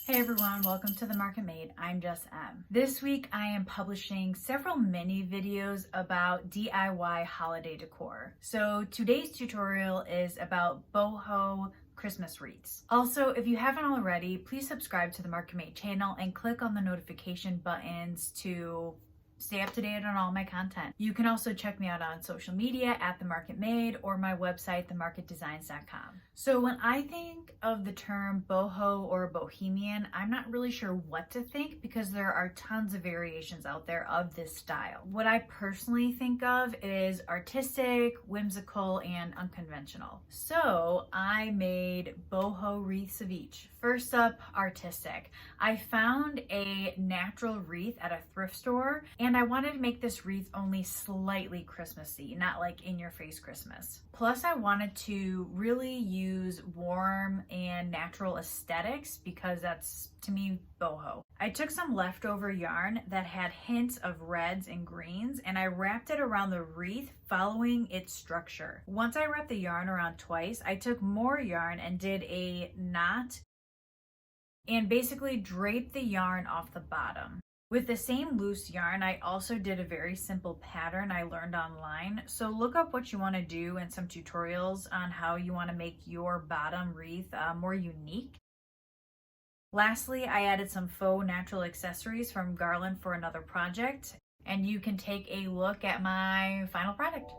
Hey everyone, welcome to The Market Made. I'm Jess M. This week I am publishing several mini videos about DIY holiday decor. So today's tutorial is about boho Christmas wreaths. Also, if you haven't already, please subscribe to the Market Made channel and click on the notification buttons to stay up to date on all my content. You can also check me out on social media at The Market Made or my website, themarketdesigns.com. So when I think of the term boho or bohemian, I'm not really sure what to think because there are tons of variations out there of this style. What I personally think of is artistic, whimsical, and unconventional. So I made boho wreaths of each. First up, artistic. I found a natural wreath at a thrift store and I wanted to make this wreath only slightly Christmassy, not like in your face Christmas. Plus I wanted to really use warm and natural aesthetics because that's, to me, boho. I took some leftover yarn that had hints of reds and greens and I wrapped it around the wreath following its structure. Once I wrapped the yarn around twice, I took more yarn and did a knot and basically draped the yarn off the bottom. With the same loose yarn, I also did a very simple pattern I learned online. So look up what you want to do and some tutorials on how you want to make your bottom wreath more unique. Lastly, I added some faux natural accessories from Garland for another project, and you can take a look at my final product.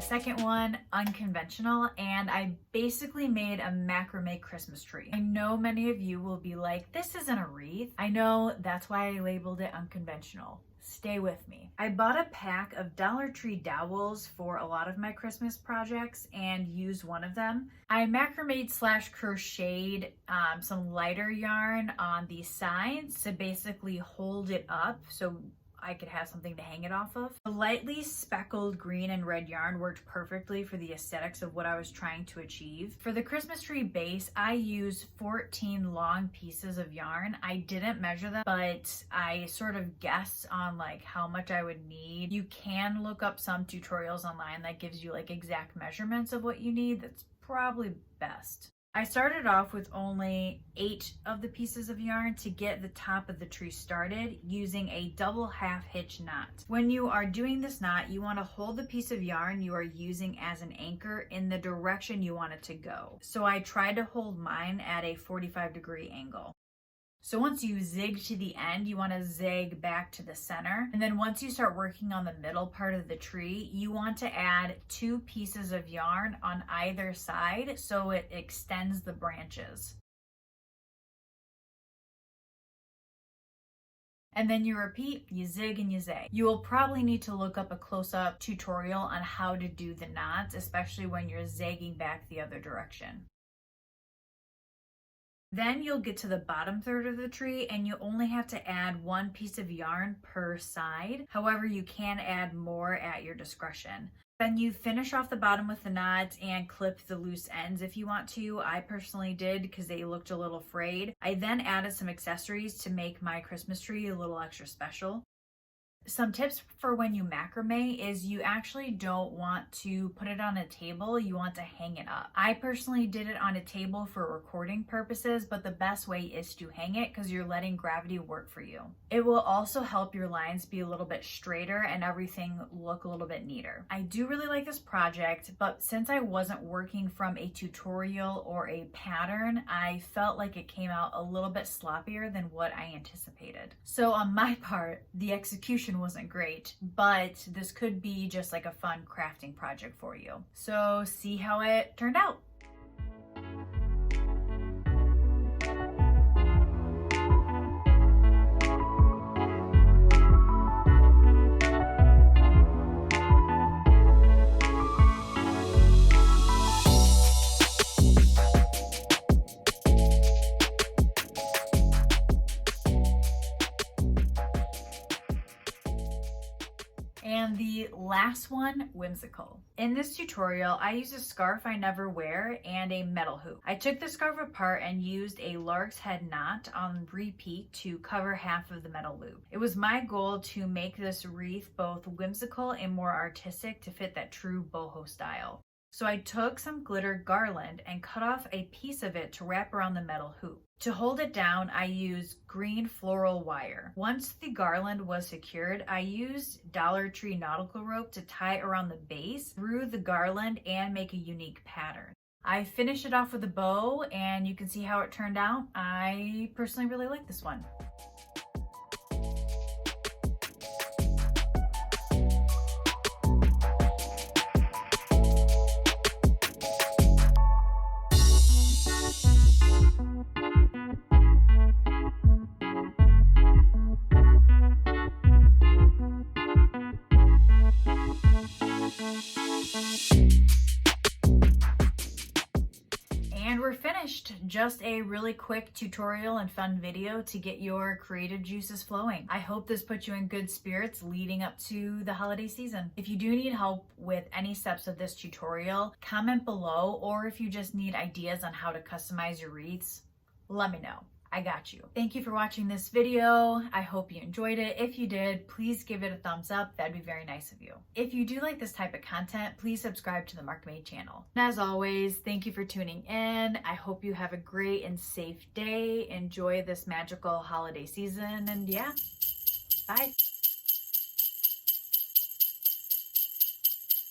Second one, unconventional, and I basically made a macrame Christmas tree. I know many of you will be like, this isn't a wreath. I know, that's why I labeled it unconventional. Stay with me. I bought a pack of Dollar Tree dowels for a lot of my Christmas projects and used one of them. I macrameed / crocheted some lighter yarn on the sides to basically hold it up so I could have something to hang it off of. The lightly speckled green and red yarn worked perfectly for the aesthetics of what I was trying to achieve. For the Christmas tree base, I used 14 long pieces of yarn. I didn't measure them, but I sort of guessed on like how much I would need. You can look up some tutorials online that gives you like exact measurements of what you need. That's probably best. I started off with only 8 of the pieces of yarn to get the top of the tree started using a double half hitch knot. When you are doing this knot, you want to hold the piece of yarn you are using as an anchor in the direction you want it to go. So I tried to hold mine at a 45-degree angle. So once you zig to the end, you want to zig back to the center. And then once you start working on the middle part of the tree, you want to add 2 pieces of yarn on either side so it extends the branches. And then you repeat, you zig and you zag. You will probably need to look up a close-up tutorial on how to do the knots, especially when you're zagging back the other direction. Then you'll get to the bottom third of the tree and you only have to add 1 piece of yarn per side. However, you can add more at your discretion. Then you finish off the bottom with the knots and clip the loose ends if you want to. I personally did because they looked a little frayed. I then added some accessories to make my Christmas tree a little extra special. Some tips for when you macrame is you actually don't want to put it on a table, you want to hang it up. I personally did it on a table for recording purposes, but the best way is to hang it because you're letting gravity work for you. It will also help your lines be a little bit straighter and everything look a little bit neater. I do really like this project, but since I wasn't working from a tutorial or a pattern, I felt like it came out a little bit sloppier than what I anticipated. So on my part, the execution wasn't great, but this could be just like a fun crafting project for you. So see how it turned out. And the last one, whimsical. In this tutorial, I used a scarf I never wear and a metal hoop. I took the scarf apart and used a lark's head knot on repeat to cover half of the metal loop. It was my goal to make this wreath both whimsical and more artistic to fit that true boho style. So I took some glitter garland and cut off a piece of it to wrap around the metal hoop. To hold it down, I used green floral wire. Once the garland was secured, I used Dollar Tree nautical rope to tie around the base through the garland and make a unique pattern. I finished it off with a bow and you can see how it turned out. I personally really like this one. And we're finished. Just a really quick tutorial and fun video to get your creative juices flowing. I hope this puts you in good spirits leading up to the holiday season. If you do need help with any steps of this tutorial, comment below, or if you just need ideas on how to customize your wreaths, let me know. I got you. Thank you for watching this video. I hope you enjoyed it. If you did, please give it a thumbs up. That'd be very nice of you. If you do like this type of content, please subscribe to the Mark Made channel. And as always, thank you for tuning in. I hope you have a great and safe day. Enjoy this magical holiday season. And yeah, bye.